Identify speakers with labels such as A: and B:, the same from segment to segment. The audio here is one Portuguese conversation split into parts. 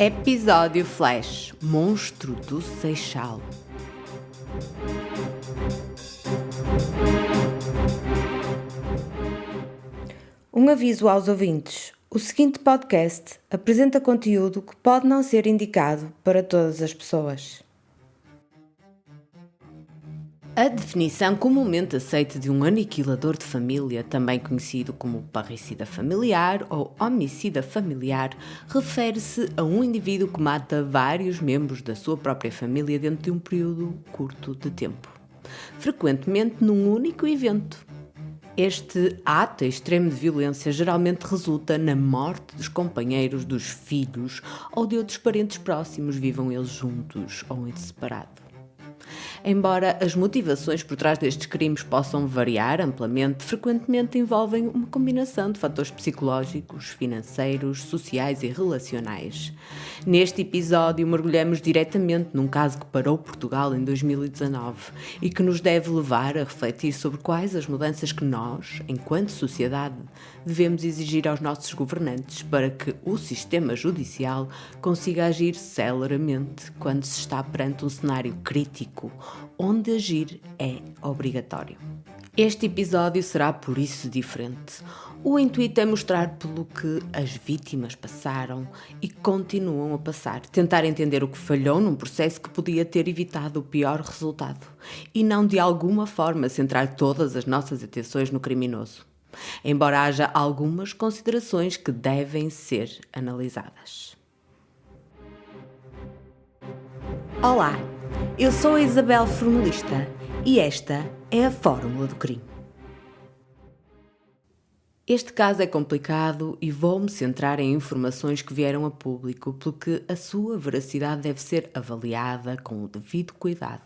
A: Episódio Flash: Monstro do Seixal. Um aviso aos ouvintes: o seguinte podcast apresenta conteúdo que pode não ser indicado para todas as pessoas. A definição comumente aceita de um aniquilador de família, também conhecido como parricida familiar ou homicida familiar, refere-se a um indivíduo que mata vários membros da sua própria família dentro de um período curto de tempo, frequentemente num único evento. Este ato extremo de violência geralmente resulta na morte dos companheiros, dos filhos ou de outros parentes próximos, vivam eles juntos ou em separado. Embora as motivações por trás destes crimes possam variar amplamente, frequentemente envolvem uma combinação de fatores psicológicos, financeiros, sociais e relacionais. Neste episódio mergulhamos diretamente num caso que parou Portugal em 2019 e que nos deve levar a refletir sobre quais as mudanças que nós, enquanto sociedade, devemos exigir aos nossos governantes para que o sistema judicial consiga agir celeramente quando se está perante um cenário crítico, onde agir é obrigatório. Este episódio será por isso diferente. O intuito é mostrar pelo que as vítimas passaram e continuam a passar, tentar entender o que falhou num processo que podia ter evitado o pior resultado e não de alguma forma centrar todas as nossas atenções no criminoso, embora haja algumas considerações que devem ser analisadas. Olá! Eu sou a Isabel Formulista e esta é a Fórmula do Crime. Este caso é complicado e vou-me centrar em informações que vieram a público, porque a sua veracidade deve ser avaliada com o devido cuidado.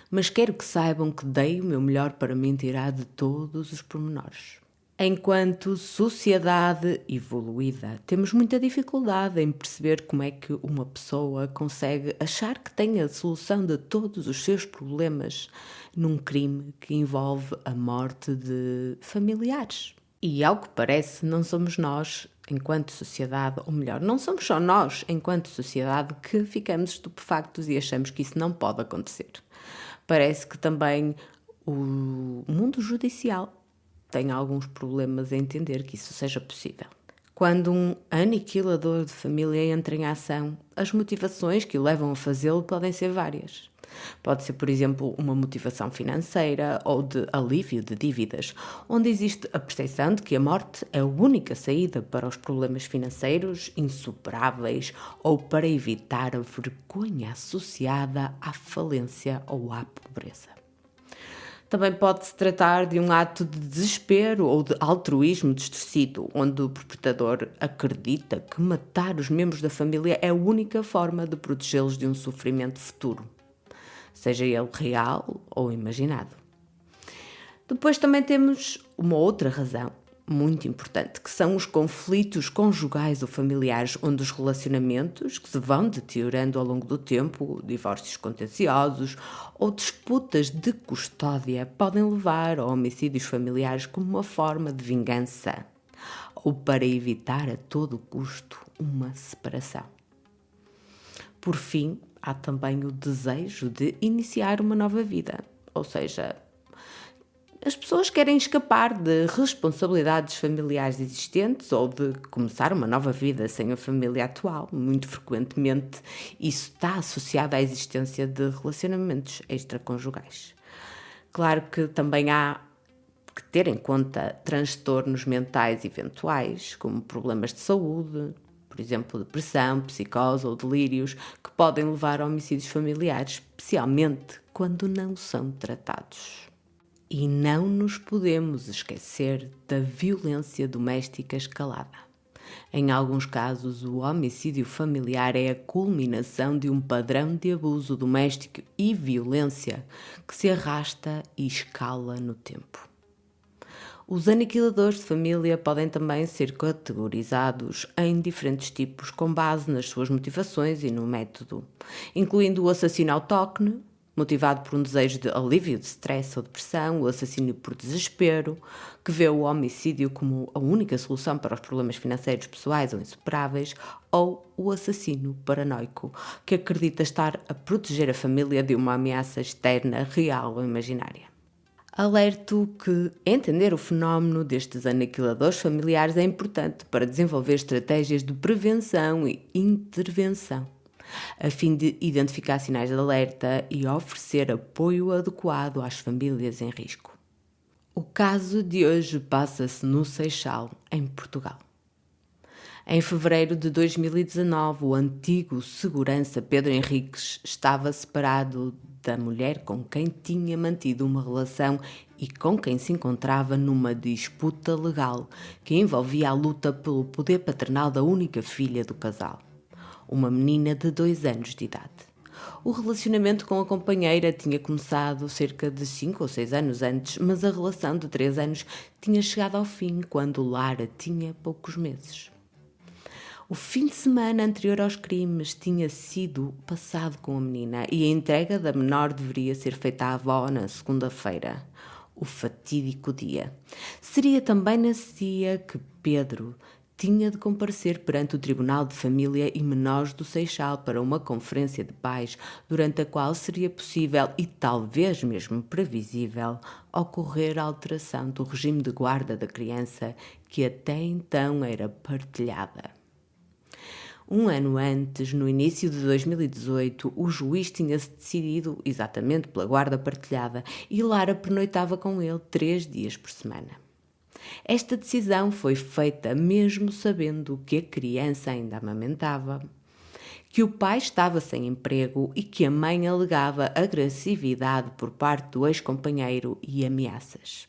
A: Mas quero que saibam que dei o meu melhor para me inteirar de todos os pormenores. Enquanto sociedade evoluída, temos muita dificuldade em perceber como é que uma pessoa consegue achar que tem a solução de todos os seus problemas num crime que envolve a morte de familiares. E, ao que parece, não somos nós, enquanto sociedade, ou melhor, não somos só nós, enquanto sociedade, que ficamos estupefactos e achamos que isso não pode acontecer. Parece que também o mundo judicial tem alguns problemas em entender que isso seja possível. Quando um aniquilador de família entra em ação, as motivações que o levam a fazê-lo podem ser várias. Pode ser, por exemplo, uma motivação financeira ou de alívio de dívidas, onde existe a percepção de que a morte é a única saída para os problemas financeiros insuperáveis ou para evitar a vergonha associada à falência ou à pobreza. Também pode-se tratar de um ato de desespero ou de altruísmo distorcido, onde o perpetrador acredita que matar os membros da família é a única forma de protegê-los de um sofrimento futuro, seja ele real ou imaginado. Depois também temos uma outra razão muito importante, que são os conflitos conjugais ou familiares, onde os relacionamentos que se vão deteriorando ao longo do tempo, divórcios contenciosos ou disputas de custódia podem levar a homicídios familiares como uma forma de vingança ou para evitar a todo custo uma separação. Por fim, há também o desejo de iniciar uma nova vida, ou seja, as pessoas querem escapar de responsabilidades familiares existentes ou de começar uma nova vida sem a família atual. Muito frequentemente isso está associado à existência de relacionamentos extraconjugais. Claro que também há que ter em conta transtornos mentais eventuais, como problemas de saúde, por exemplo, depressão, psicose ou delírios, que podem levar a homicídios familiares, especialmente quando não são tratados. E não nos podemos esquecer da violência doméstica escalada. Em alguns casos, o homicídio familiar é a culminação de um padrão de abuso doméstico e violência que se arrasta e escala no tempo. Os aniquiladores de família podem também ser categorizados em diferentes tipos com base nas suas motivações e no método, incluindo o assassino autóctone, motivado por um desejo de alívio de stress ou depressão, o assassínio por desespero, que vê o homicídio como a única solução para os problemas financeiros pessoais ou insuperáveis, ou o assassino paranoico, que acredita estar a proteger a família de uma ameaça externa, real ou imaginária. Alerto que entender o fenómeno destes aniquiladores familiares é importante para desenvolver estratégias de prevenção e intervenção, a fim de identificar sinais de alerta e oferecer apoio adequado às famílias em risco. O caso de hoje passa-se no Seixal, em Portugal. Em fevereiro de 2019, o antigo segurança Pedro Henriques estava separado da mulher com quem tinha mantido uma relação e com quem se encontrava numa disputa legal que envolvia a luta pelo poder paternal da única filha do casal, uma menina de 2 anos de idade. O relacionamento com a companheira tinha começado cerca de 5 ou 6 anos antes, mas a relação de 3 anos tinha chegado ao fim quando Lara tinha poucos meses. O fim de semana anterior aos crimes tinha sido passado com a menina e a entrega da menor deveria ser feita à avó na segunda-feira, o fatídico dia. Seria também nesse dia que Pedro tinha de comparecer perante o Tribunal de Família e Menores do Seixal para uma conferência de pais, durante a qual seria possível e talvez mesmo previsível ocorrer a alteração do regime de guarda da criança que até então era partilhada. Um ano antes, no início de 2018, o juiz tinha-se decidido exatamente pela guarda partilhada e Lara pernoitava com ele 3 dias por semana. Esta decisão foi feita mesmo sabendo que a criança ainda amamentava, que o pai estava sem emprego e que a mãe alegava agressividade por parte do ex-companheiro e ameaças.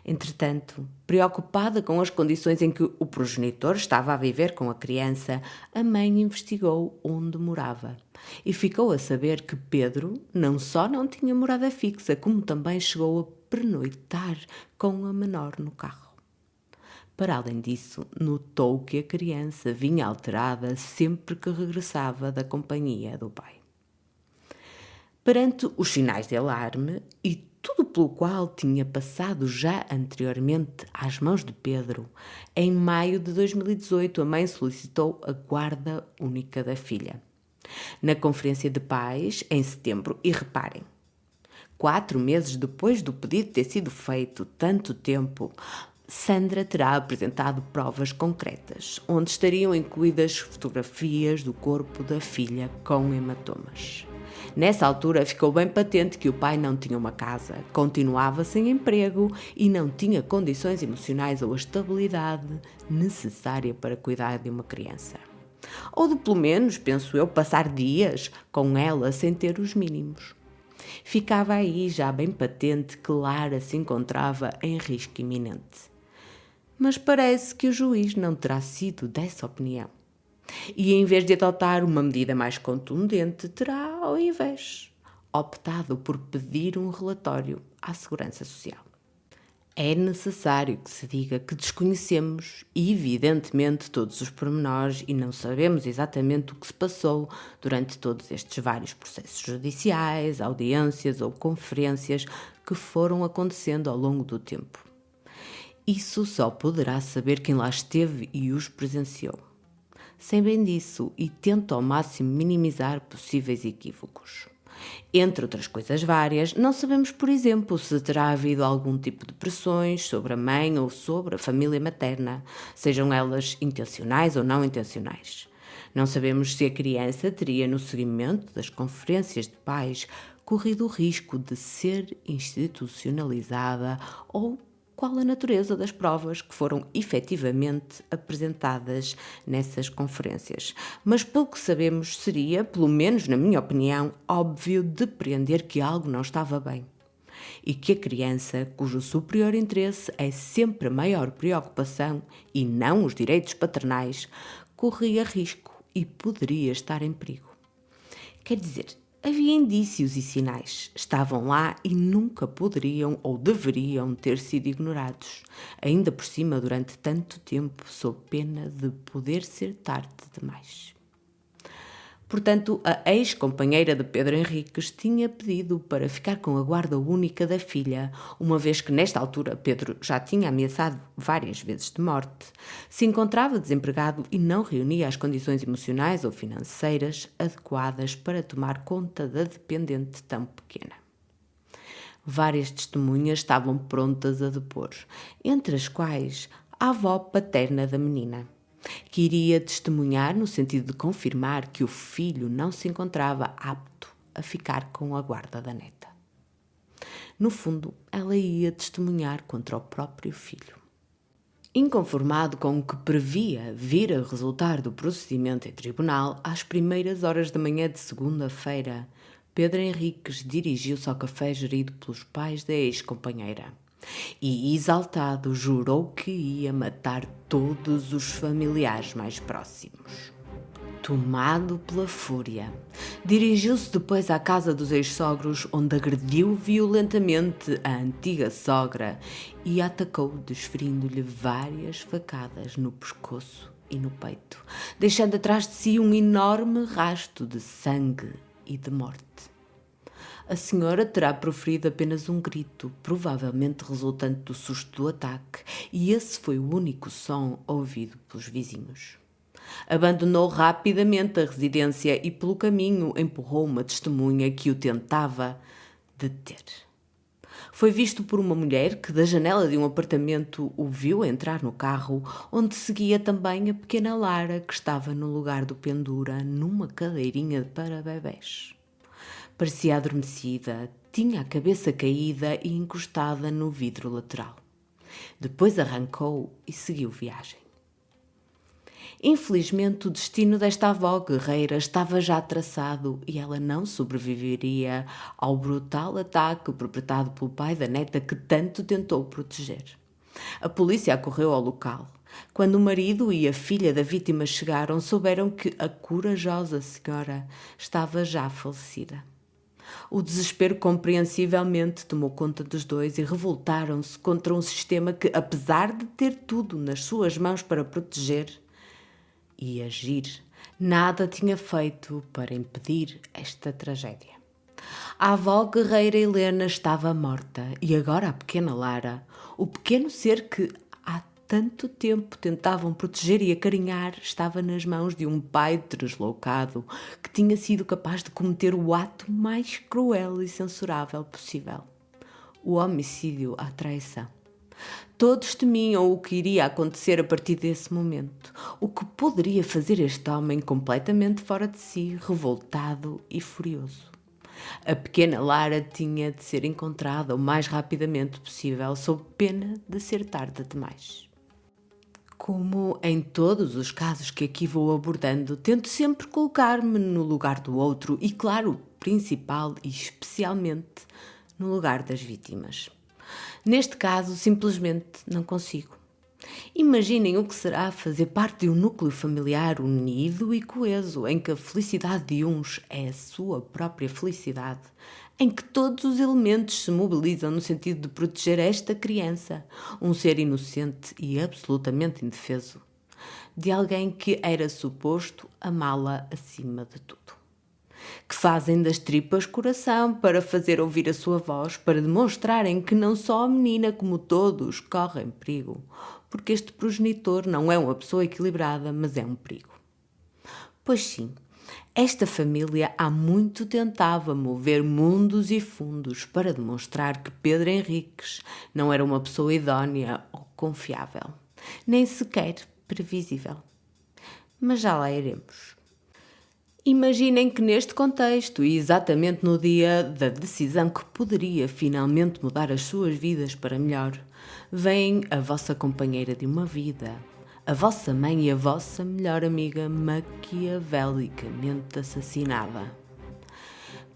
A: Entretanto, preocupada com as condições em que o progenitor estava a viver com a criança, a mãe investigou onde morava e ficou a saber que Pedro não só não tinha morada fixa, como também chegou a pernoitar com a menor no carro. Para além disso, notou que a criança vinha alterada sempre que regressava da companhia do pai. Perante os sinais de alarme e tudo pelo qual tinha passado já anteriormente às mãos de Pedro, em maio de 2018 a mãe solicitou a guarda única da filha. Na conferência de pais, em setembro, e reparem, 4 meses depois do pedido ter sido feito, tanto tempo, Sandra terá apresentado provas concretas, onde estariam incluídas fotografias do corpo da filha com hematomas. Nessa altura ficou bem patente que o pai não tinha uma casa, continuava sem emprego e não tinha condições emocionais ou a estabilidade necessária para cuidar de uma criança. Ou de pelo menos, penso eu, passar dias com ela sem ter os mínimos. Ficava aí já bem patente que Lara se encontrava em risco iminente. Mas parece que o juiz não terá sido dessa opinião. E em vez de adotar uma medida mais contundente, terá, ao invés, optado por pedir um relatório à Segurança Social. É necessário que se diga que desconhecemos, evidentemente, todos os pormenores e não sabemos exatamente o que se passou durante todos estes vários processos judiciais, audiências ou conferências que foram acontecendo ao longo do tempo. Isso só poderá saber quem lá esteve e os presenciou. Sem bem disso e tenta ao máximo minimizar possíveis equívocos. Entre outras coisas várias, não sabemos, por exemplo, se terá havido algum tipo de pressões sobre a mãe ou sobre a família materna, sejam elas intencionais ou não intencionais. Não sabemos se a criança teria, no seguimento das conferências de pais, corrido o risco de ser institucionalizada ou qual a natureza das provas que foram efetivamente apresentadas nessas conferências. Mas pelo que sabemos, seria, pelo menos na minha opinião, óbvio depreender que algo não estava bem. E que a criança, cujo superior interesse é sempre a maior preocupação e não os direitos paternais, corria risco e poderia estar em perigo. Quer dizer, havia indícios e sinais, estavam lá e nunca poderiam ou deveriam ter sido ignorados, ainda por cima durante tanto tempo, sob pena de poder ser tarde demais. Portanto, a ex-companheira de Pedro Henriques tinha pedido para ficar com a guarda única da filha, uma vez que nesta altura Pedro já tinha ameaçado várias vezes de morte, se encontrava desempregado e não reunia as condições emocionais ou financeiras adequadas para tomar conta da dependente tão pequena. Várias testemunhas estavam prontas a depor, entre as quais a avó paterna da menina, que iria testemunhar no sentido de confirmar que o filho não se encontrava apto a ficar com a guarda da neta. No fundo, ela ia testemunhar contra o próprio filho. Inconformado com o que previa vir a resultar do procedimento em tribunal, às primeiras horas da manhã de segunda-feira, Pedro Henriques dirigiu-se ao café gerido pelos pais da ex-companheira e, exaltado, jurou que ia matar todos os familiares mais próximos. Tomado pela fúria, dirigiu-se depois à casa dos ex-sogros, onde agrediu violentamente a antiga sogra e a atacou, desferindo-lhe várias facadas no pescoço e no peito, deixando atrás de si um enorme rasto de sangue e de morte. A senhora terá proferido apenas um grito, provavelmente resultante do susto do ataque, e esse foi o único som ouvido pelos vizinhos. Abandonou rapidamente a residência e, pelo caminho, empurrou uma testemunha que o tentava deter. Foi visto por uma mulher que, da janela de um apartamento, o viu entrar no carro, onde seguia também a pequena Lara, que estava no lugar do pendura, numa cadeirinha para bebés. Parecia adormecida, tinha a cabeça caída e encostada no vidro lateral. Depois arrancou e seguiu viagem. Infelizmente, o destino desta avó guerreira estava já traçado e ela não sobreviveria ao brutal ataque perpetrado pelo pai da neta que tanto tentou proteger. A polícia acorreu ao local. Quando o marido e a filha da vítima chegaram, souberam que a corajosa senhora estava já falecida. O desespero compreensivelmente tomou conta dos dois e revoltaram-se contra um sistema que, apesar de ter tudo nas suas mãos para proteger e agir, nada tinha feito para impedir esta tragédia. A avó guerreira Helena estava morta e agora a pequena Lara, o pequeno ser que há tanto tempo tentavam proteger e acarinhar, estava nas mãos de um pai deslocado que tinha sido capaz de cometer o ato mais cruel e censurável possível: o homicídio à traição. Todos temiam o que iria acontecer a partir desse momento, o que poderia fazer este homem completamente fora de si, revoltado e furioso. A pequena Lara tinha de ser encontrada o mais rapidamente possível, sob pena de ser tarde demais. Como em todos os casos que aqui vou abordando, tento sempre colocar-me no lugar do outro e, claro, principal e especialmente no lugar das vítimas. Neste caso, simplesmente não consigo. Imaginem o que será fazer parte de um núcleo familiar unido e coeso, em que a felicidade de uns é a sua própria felicidade, em que todos os elementos se mobilizam no sentido de proteger esta criança, um ser inocente e absolutamente indefeso, de alguém que era suposto amá-la acima de tudo. Que fazem das tripas coração para fazer ouvir a sua voz, para demonstrarem que não só a menina como todos correm perigo, porque este progenitor não é uma pessoa equilibrada, mas é um perigo. Pois sim, esta família há muito tentava mover mundos e fundos para demonstrar que Pedro Henriques não era uma pessoa idónea ou confiável, nem sequer previsível. Mas já lá iremos. Imaginem que neste contexto, e exatamente no dia da decisão que poderia finalmente mudar as suas vidas para melhor, vem a vossa companheira de uma vida, a vossa mãe e a vossa melhor amiga maquiavelicamente assassinada.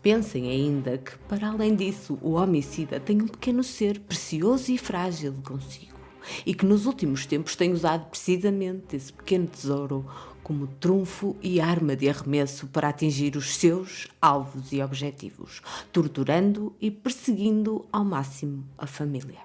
A: Pensem ainda que, para além disso, o homicida tem um pequeno ser precioso e frágil consigo, e que nos últimos tempos tem usado precisamente esse pequeno tesouro como trunfo e arma de arremesso para atingir os seus alvos e objetivos, torturando e perseguindo ao máximo a família.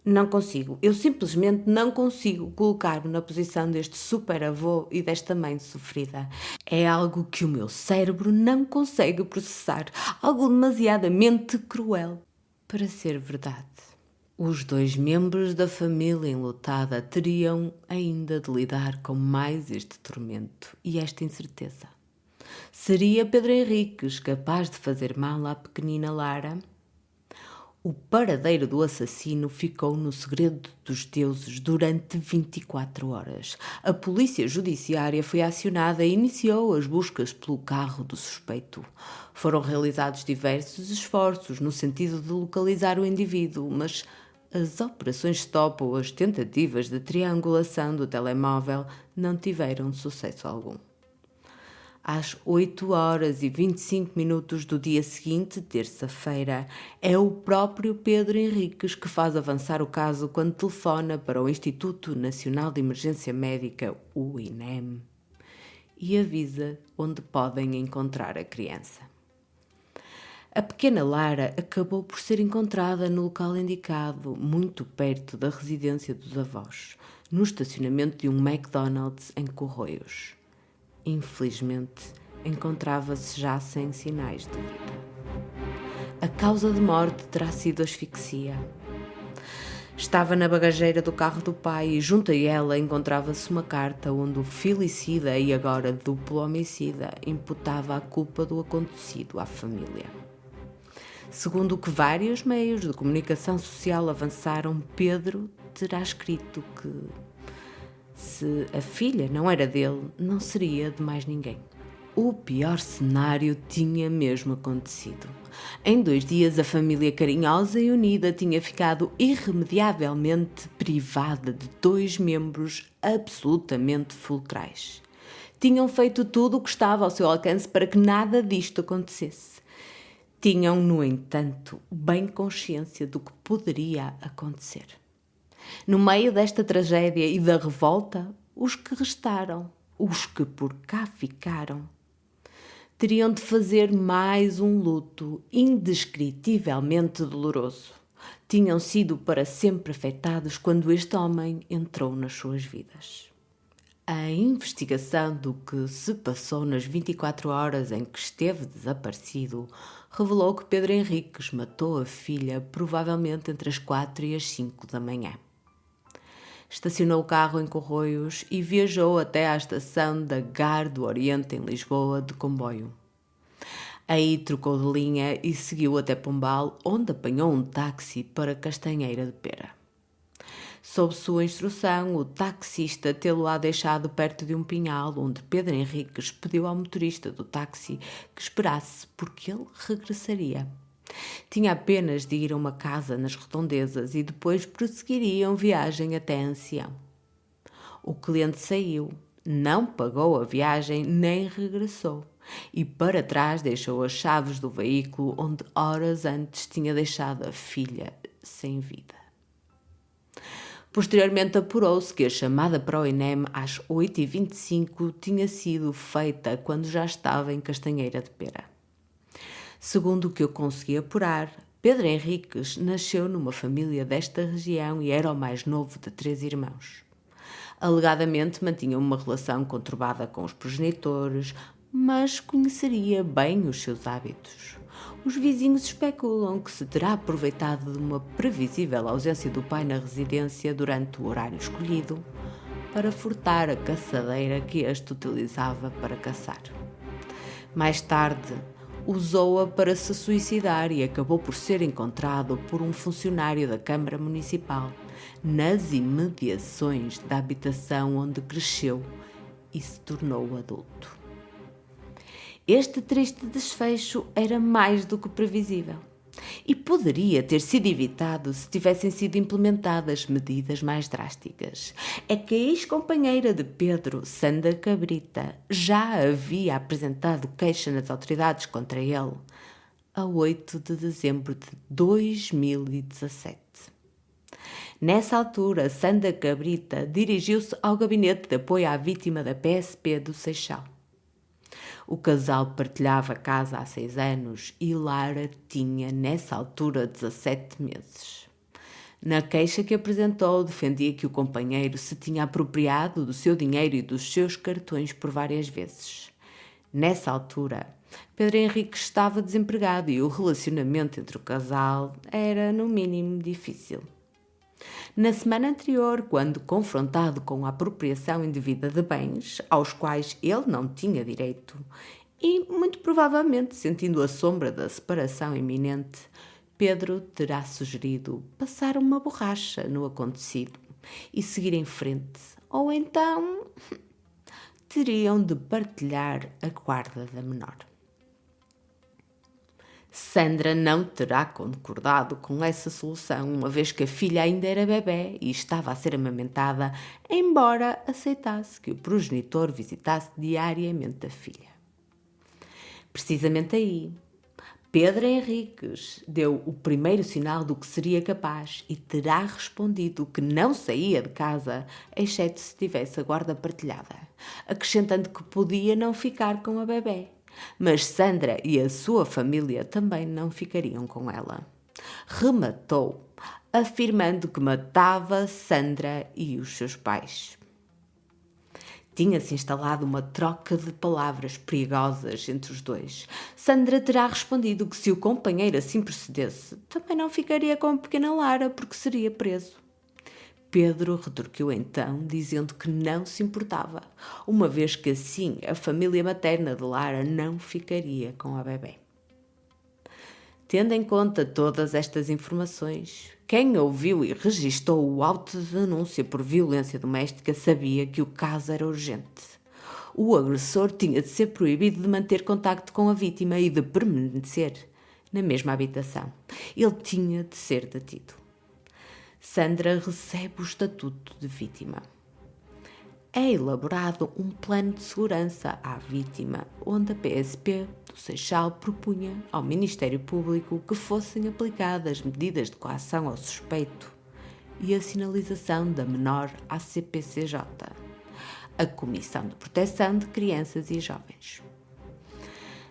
A: Não consigo. Eu simplesmente não consigo colocar-me na posição deste super-avô e desta mãe sofrida. É algo que o meu cérebro não consegue processar. Algo demasiadamente cruel para ser verdade. Os dois membros da família enlutada teriam ainda de lidar com mais este tormento e esta incerteza. Seria Pedro Henriques capaz de fazer mal à pequenina Lara? O paradeiro do assassino ficou no segredo dos deuses durante 24 horas. A polícia judiciária foi acionada e iniciou as buscas pelo carro do suspeito. Foram realizados diversos esforços no sentido de localizar o indivíduo, mas as operações stop ou as tentativas de triangulação do telemóvel não tiveram sucesso algum. Às 8h25 do dia seguinte, terça-feira, é o próprio Pedro Henriques que faz avançar o caso quando telefona para o Instituto Nacional de Emergência Médica, o INEM, e avisa onde podem encontrar a criança. A pequena Lara acabou por ser encontrada no local indicado, muito perto da residência dos avós, no estacionamento de um McDonald's em Corroios. Infelizmente, encontrava-se já sem sinais de vida. A causa de morte terá sido asfixia. Estava na bagageira do carro do pai e junto a ela encontrava-se uma carta onde o filicida e agora duplo homicida imputava a culpa do acontecido à família. Segundo o que vários meios de comunicação social avançaram, Pedro terá escrito que se a filha não era dele, não seria de mais ninguém. O pior cenário tinha mesmo acontecido. Em 2 dias, a família carinhosa e unida tinha ficado irremediavelmente privada de 2 membros absolutamente fulcrais. Tinham feito tudo o que estava ao seu alcance para que nada disto acontecesse. Tinham, no entanto, bem consciência do que poderia acontecer. No meio desta tragédia e da revolta, os que restaram, os que por cá ficaram, teriam de fazer mais um luto indescritivelmente doloroso. Tinham sido para sempre afetados quando este homem entrou nas suas vidas. A investigação do que se passou nas 24 horas em que esteve desaparecido revelou que Pedro Henriques matou a filha provavelmente entre as 4 e as 5 da manhã. Estacionou o carro em Corroios e viajou até à estação da Gare do Oriente, em Lisboa, de comboio. Aí trocou de linha e seguiu até Pombal, onde apanhou um táxi para Castanheira de Pera. Sob sua instrução, o taxista tê-lo-á deixado perto de um pinhal, onde Pedro Henriques pediu ao motorista do táxi que esperasse, porque ele regressaria. Tinha apenas de ir a uma casa nas redondezas e depois prosseguiriam viagem até Ancião. O cliente saiu, não pagou a viagem nem regressou e para trás deixou as chaves do veículo onde horas antes tinha deixado a filha sem vida. Posteriormente apurou-se que a chamada para o INEM às 8h25 tinha sido feita quando já estava em Castanheira de Pera. Segundo o que eu consegui apurar, Pedro Henriques nasceu numa família desta região e era o mais novo de 3 irmãos. Alegadamente mantinha uma relação conturbada com os progenitores, mas conheceria bem os seus hábitos. Os vizinhos especulam que se terá aproveitado de uma previsível ausência do pai na residência durante o horário escolhido para furtar a caçadeira que este utilizava para caçar. Mais tarde, usou-a para se suicidar e acabou por ser encontrado por um funcionário da Câmara Municipal nas imediações da habitação onde cresceu e se tornou adulto. Este triste desfecho era mais do que previsível e poderia ter sido evitado se tivessem sido implementadas medidas mais drásticas. É que a ex-companheira de Pedro, Sandra Cabrita, já havia apresentado queixa nas autoridades contra ele a 8 de dezembro de 2017. Nessa altura, Sandra Cabrita dirigiu-se ao Gabinete de Apoio à Vítima da PSP do Seixal. O casal partilhava a casa há 6 anos e Lara tinha, nessa altura, 17 meses. Na queixa que apresentou, defendia que o companheiro se tinha apropriado do seu dinheiro e dos seus cartões por várias vezes. Nessa altura, Pedro Henrique estava desempregado e o relacionamento entre o casal era, no mínimo, difícil. Na semana anterior, quando confrontado com a apropriação indevida de bens aos quais ele não tinha direito, e muito provavelmente sentindo a sombra da separação iminente, Pedro terá sugerido passar uma borracha no acontecido e seguir em frente, ou então teriam de partilhar a guarda da menor. Sandra não terá concordado com essa solução, uma vez que a filha ainda era bebé e estava a ser amamentada, embora aceitasse que o progenitor visitasse diariamente a filha. Precisamente aí, Pedro Henriques deu o primeiro sinal do que seria capaz e terá respondido que não saía de casa, exceto se tivesse a guarda partilhada, acrescentando que podia não ficar com a bebé. Mas Sandra e a sua família também não ficariam com ela. Rematou, afirmando que matava Sandra e os seus pais. Tinha-se instalado uma troca de palavras perigosas entre os dois. Sandra terá respondido que se o companheiro assim procedesse, também não ficaria com a pequena Lara, porque seria preso. Pedro retorquiu então, dizendo que não se importava, uma vez que assim a família materna de Lara não ficaria com a bebé. Tendo em conta todas estas informações, quem ouviu e registou o auto de denúncia por violência doméstica sabia que o caso era urgente. O agressor tinha de ser proibido de manter contacto com a vítima e de permanecer na mesma habitação. Ele tinha de ser detido. Sandra recebe o estatuto de vítima. É elaborado um plano de segurança à vítima, onde a PSP do Seixal propunha ao Ministério Público que fossem aplicadas medidas de coação ao suspeito e a sinalização da menor à CPCJ, a Comissão de Proteção de Crianças e Jovens.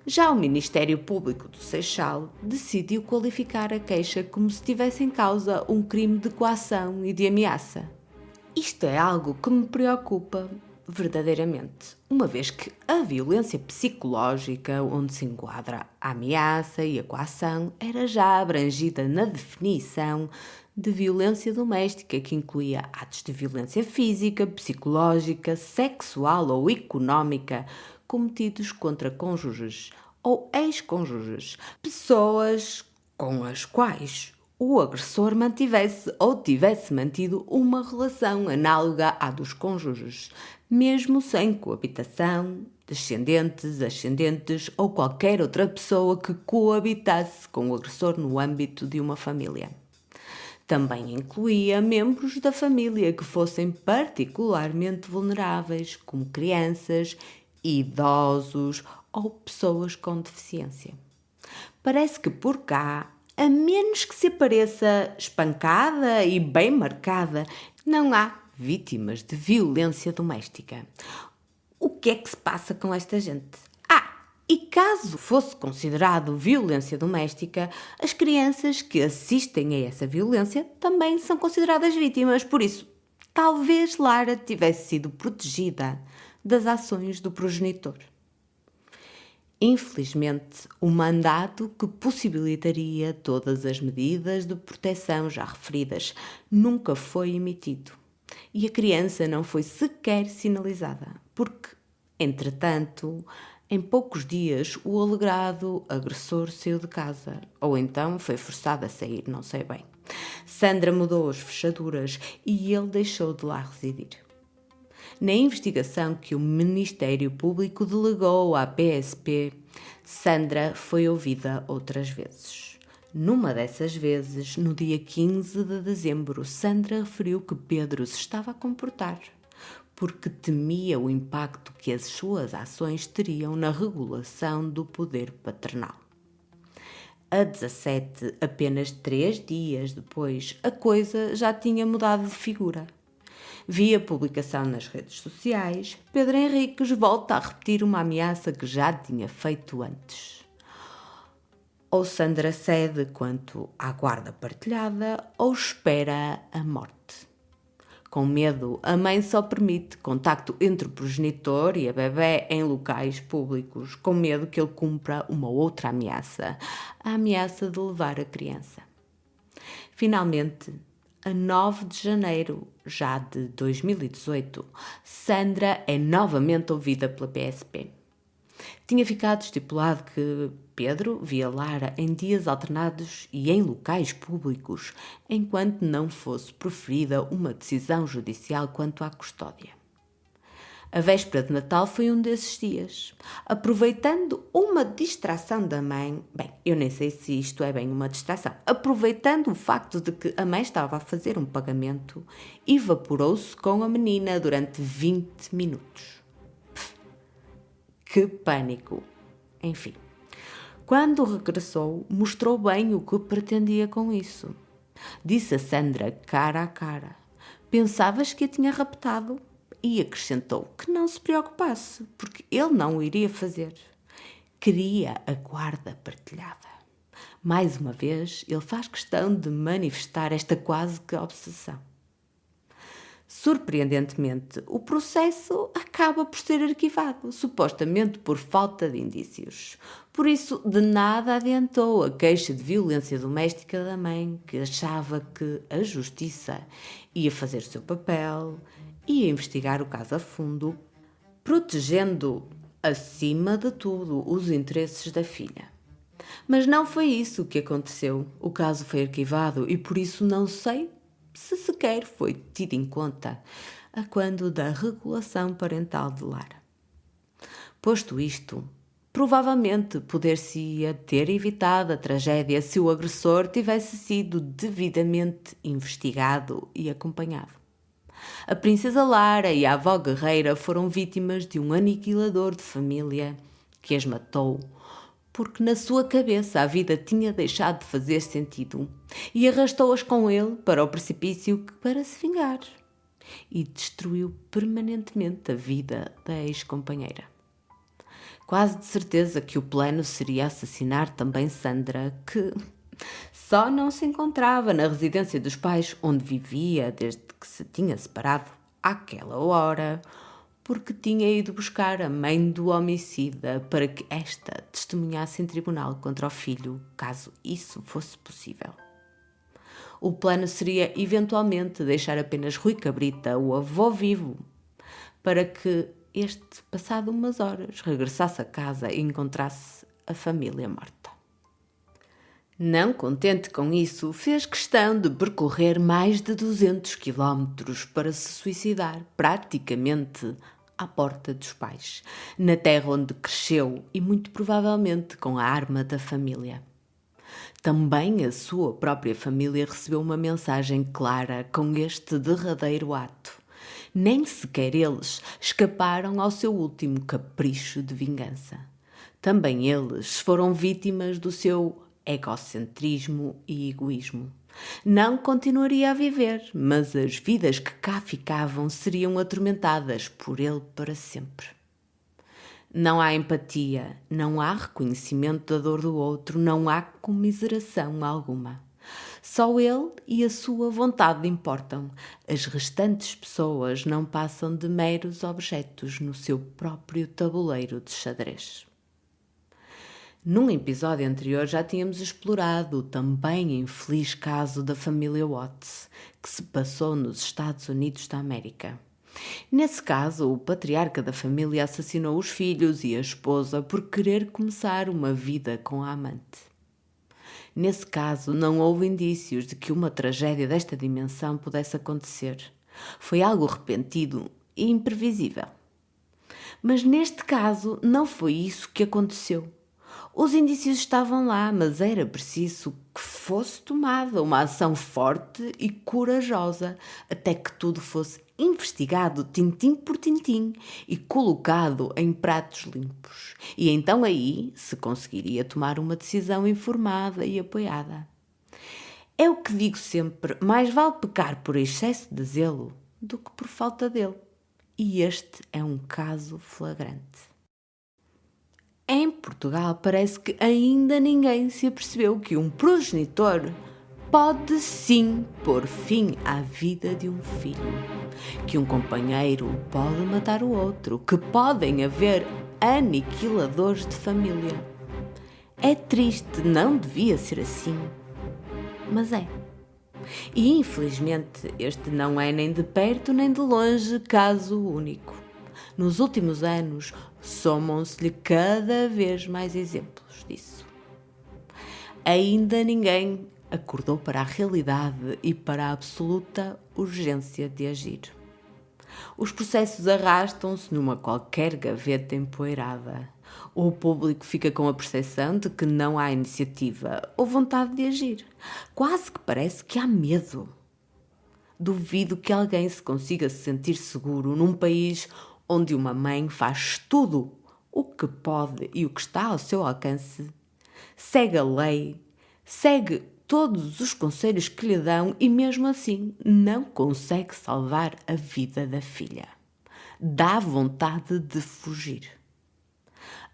A: Já o Ministério Público do Seixal decidiu qualificar a queixa como se tivesse em causa um crime de coação e de ameaça. Isto é algo que me preocupa verdadeiramente, uma vez que a violência psicológica, onde se enquadra a ameaça e a coação, era já abrangida na definição de violência doméstica, que incluía atos de violência física, psicológica, sexual ou económica cometidos contra cônjuges ou ex-cônjuges, pessoas com as quais o agressor mantivesse ou tivesse mantido uma relação análoga à dos cônjuges, mesmo sem coabitação, descendentes, ascendentes ou qualquer outra pessoa que coabitasse com o agressor no âmbito de uma família. Também incluía membros da família que fossem particularmente vulneráveis, como crianças, idosos ou pessoas com deficiência. Parece que por cá, a menos que se apareça espancada e bem marcada, não há vítimas de violência doméstica. O que é que se passa com esta gente? E caso fosse considerado violência doméstica, as crianças que assistem a essa violência também são consideradas vítimas. Por isso, talvez Lara tivesse sido protegida das ações do progenitor. Infelizmente, o mandato que possibilitaria todas as medidas de proteção já referidas nunca foi emitido e a criança não foi sequer sinalizada, porque, entretanto, em poucos dias o alegrado agressor saiu de casa, ou então foi forçado a sair, não sei bem. Sandra mudou as fechaduras e ele deixou de lá residir. Na investigação que o Ministério Público delegou à PSP, Sandra foi ouvida outras vezes. Numa dessas vezes, no dia 15 de dezembro, Sandra referiu que Pedro se estava a comportar, porque temia o impacto que as suas ações teriam na regulação do poder paternal. A 17, apenas 3 dias depois, a coisa já tinha mudado de figura. Via publicação nas redes sociais, Pedro Henriques volta a repetir uma ameaça que já tinha feito antes. Ou Sandra cede quanto à guarda partilhada ou espera a morte. Com medo, a mãe só permite contacto entre o progenitor e a bebé em locais públicos, com medo que ele cumpra uma outra ameaça, a ameaça de levar a criança. Finalmente, a 9 de janeiro, já de 2018, Sandra é novamente ouvida pela PSP. Tinha ficado estipulado que Pedro via Lara em dias alternados e em locais públicos, enquanto não fosse proferida uma decisão judicial quanto à custódia. A véspera de Natal foi um desses dias. Aproveitando uma distração da mãe, eu nem sei se isto é bem uma distração, aproveitando o facto de que a mãe estava a fazer um pagamento, evaporou-se com a menina durante 20 minutos. Que pânico! Enfim, quando regressou, mostrou bem o que pretendia com isso. Disse a Sandra cara a cara: pensavas que a tinha raptado? E acrescentou que não se preocupasse, porque ele não o iria fazer. Queria a guarda partilhada. Mais uma vez, ele faz questão de manifestar esta quase que obsessão. Surpreendentemente, o processo acaba por ser arquivado, supostamente por falta de indícios. Por isso, de nada adiantou a queixa de violência doméstica da mãe, que achava que a justiça ia fazer o seu papel, ia investigar o caso a fundo, protegendo, acima de tudo, os interesses da filha. Mas não foi isso que aconteceu. O caso foi arquivado e por isso não sei se sequer foi tido em conta a quando da regulação parental de Lara. Posto isto, provavelmente poder-se-ia ter evitado a tragédia se o agressor tivesse sido devidamente investigado e acompanhado. A princesa Lara e a avó guerreira foram vítimas de um aniquilador de família que as matou porque na sua cabeça a vida tinha deixado de fazer sentido e arrastou-as com ele para o precipício para se vingar e destruiu permanentemente a vida da ex-companheira. Quase de certeza que o plano seria assassinar também Sandra, que só não se encontrava na residência dos pais onde vivia desde que se tinha separado àquela hora, porque tinha ido buscar a mãe do homicida para que esta testemunhasse em tribunal contra o filho, caso isso fosse possível. O plano seria, eventualmente, deixar apenas Rui Cabrita, o avô vivo, para que este, passado umas horas, regressasse a casa e encontrasse a família morta. Não contente com isso, fez questão de percorrer mais de 200 quilómetros para se suicidar, praticamente à porta dos pais, na terra onde cresceu e muito provavelmente com a arma da família. Também a sua própria família recebeu uma mensagem clara com este derradeiro ato. Nem sequer eles escaparam ao seu último capricho de vingança. Também eles foram vítimas do seu egocentrismo e egoísmo. Não continuaria a viver, mas as vidas que cá ficavam seriam atormentadas por ele para sempre. Não há empatia, não há reconhecimento da dor do outro, não há comiseração alguma. Só ele e a sua vontade importam. As restantes pessoas não passam de meros objetos no seu próprio tabuleiro de xadrez. Num episódio anterior já tínhamos explorado o também infeliz caso da família Watts, que se passou nos Estados Unidos da América. Nesse caso, o patriarca da família assassinou os filhos e a esposa por querer começar uma vida com a amante. Nesse caso, não houve indícios de que uma tragédia desta dimensão pudesse acontecer. Foi algo repentino e imprevisível. Mas neste caso, não foi isso que aconteceu. Os indícios estavam lá, mas era preciso que fosse tomada uma ação forte e corajosa, até que tudo fosse investigado tintim por tintim e colocado em pratos limpos. E então aí se conseguiria tomar uma decisão informada e apoiada. É o que digo sempre, mais vale pecar por excesso de zelo do que por falta dele. E este é um caso flagrante. Em Portugal parece que ainda ninguém se apercebeu que um progenitor pode sim pôr fim à vida de um filho, que um companheiro pode matar o outro, que podem haver aniquiladores de família. É triste, não devia ser assim, mas é. E infelizmente este não é nem de perto nem de longe caso único. Nos últimos anos, somam-se-lhe cada vez mais exemplos disso. Ainda ninguém acordou para a realidade e para a absoluta urgência de agir. Os processos arrastam-se numa qualquer gaveta empoeirada. O público fica com a percepção de que não há iniciativa ou vontade de agir. Quase que parece que há medo. Duvido que alguém se consiga sentir seguro num país onde uma mãe faz tudo o que pode e o que está ao seu alcance, segue a lei, segue todos os conselhos que lhe dão e mesmo assim não consegue salvar a vida da filha. Dá vontade de fugir.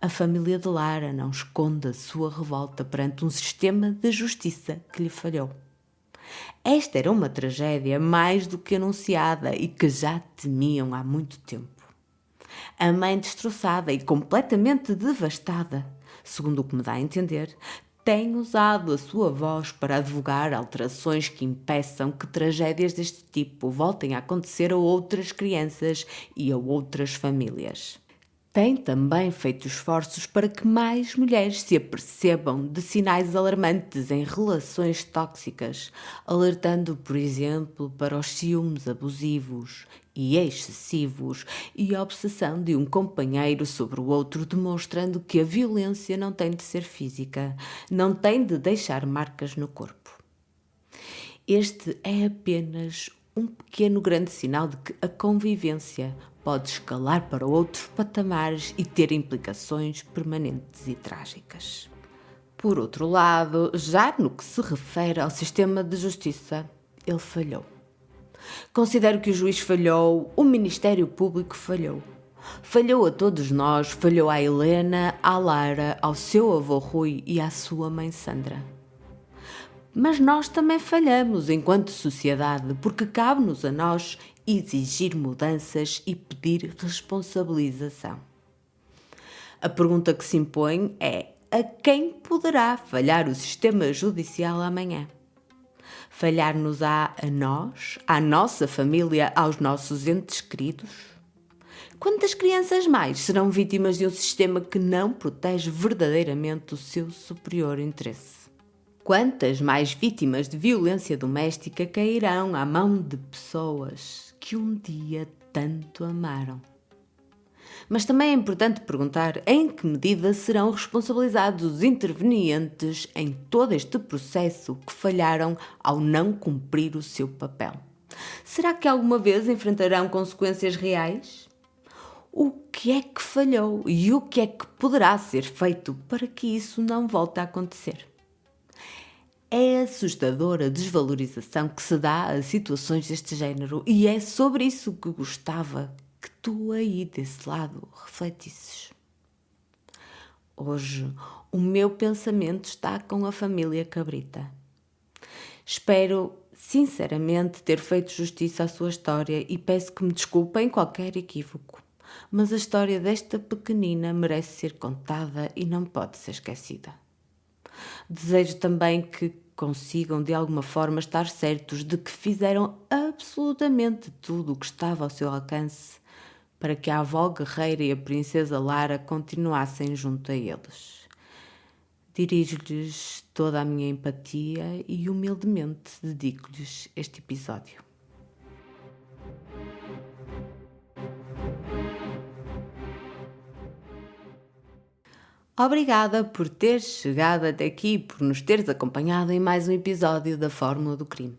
A: A família de Lara não esconde a sua revolta perante um sistema de justiça que lhe falhou. Esta era uma tragédia mais do que anunciada e que já temiam há muito tempo. A mãe destroçada e completamente devastada, segundo o que me dá a entender, tem usado a sua voz para advogar alterações que impeçam que tragédias deste tipo voltem a acontecer a outras crianças e a outras famílias. Tem também feito esforços para que mais mulheres se apercebam de sinais alarmantes em relações tóxicas, alertando, por exemplo, para os ciúmes abusivos e excessivos e a obsessão de um companheiro sobre o outro, demonstrando que a violência não tem de ser física, não tem de deixar marcas no corpo. Este é apenas um pequeno grande sinal de que a convivência pode escalar para outros patamares e ter implicações permanentes e trágicas. Por outro lado, já no que se refere ao sistema de justiça, ele falhou. Considero que o juiz falhou, o Ministério Público falhou. Falhou a todos nós, falhou à Helena, à Lara, ao seu avô Rui e à sua mãe Sandra. Mas nós também falhamos enquanto sociedade, porque cabe-nos a nós exigir mudanças e pedir responsabilização. A pergunta que se impõe é: a quem poderá falhar o sistema judicial amanhã? Falhar-nos-á a nós, à nossa família, aos nossos entes queridos? Quantas crianças mais serão vítimas de um sistema que não protege verdadeiramente o seu superior interesse? Quantas mais vítimas de violência doméstica cairão à mão de pessoas que um dia tanto amaram? Mas também é importante perguntar em que medida serão responsabilizados os intervenientes em todo este processo que falharam ao não cumprir o seu papel. Será que alguma vez enfrentarão consequências reais? O que é que falhou e o que é que poderá ser feito para que isso não volte a acontecer? É assustadora a desvalorização que se dá a situações deste género e é sobre isso que gostava que tu aí desse lado refletisses. Hoje, o meu pensamento está com a família Cabrita. Espero, sinceramente, ter feito justiça à sua história e peço que me desculpem qualquer equívoco, mas a história desta pequenina merece ser contada e não pode ser esquecida. Desejo também que consigam de alguma forma estar certos de que fizeram absolutamente tudo o que estava ao seu alcance para que a avó guerreira e a princesa Lara continuassem junto a eles. Dirijo-lhes toda a minha empatia e humildemente dedico-lhes este episódio. Obrigada por teres chegado até aqui e por nos teres acompanhado em mais um episódio da Fórmula do Crime.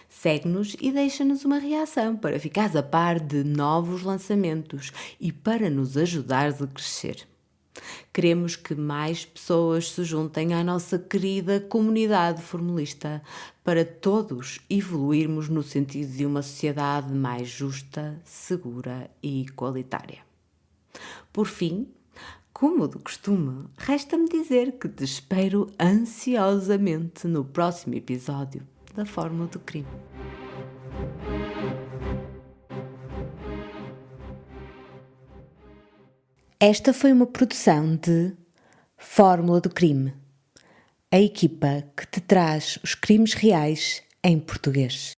A: Segue-nos e deixa-nos uma reação para ficares a par de novos lançamentos e para nos ajudares a crescer. Queremos que mais pessoas se juntem à nossa querida comunidade formulista para todos evoluirmos no sentido de uma sociedade mais justa, segura e igualitária. Por fim, Como de costume, resta-me dizer que te espero ansiosamente no próximo episódio da Fórmula do Crime. Esta foi uma produção de Fórmula do Crime, a equipa que te traz os crimes reais em português.